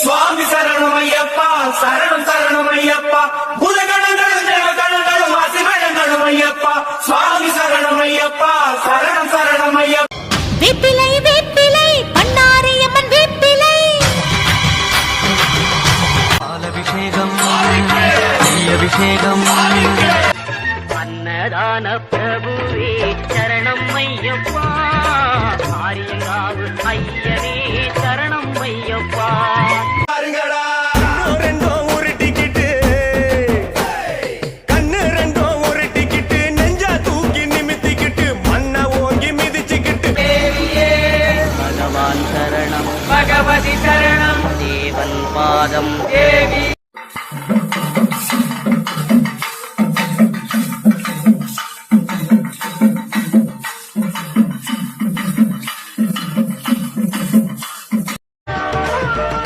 சுவாமி சரணமையப்பா சரணம் சரணமையப்பா பூதகணங்களும் தேவகணங்களும் அசிமயங்களும் ஐயப்பா சுவாமி சரணமையப்பா சரணம் சரணமையப்பா. வேப்பிலை வேப்பிலை பண்ணாரியம்மன் வேப்பிலை பாலபிஷேகம் அபிஷேகம் அன்னதான பிரபுவே சரணம் ஐயப்பா ஆரியங்காவு ஐயனே சரணம் ஐயப்பா. பகவான் சரணம் பகவதி சரணம் தேவன் பாதம் தேவி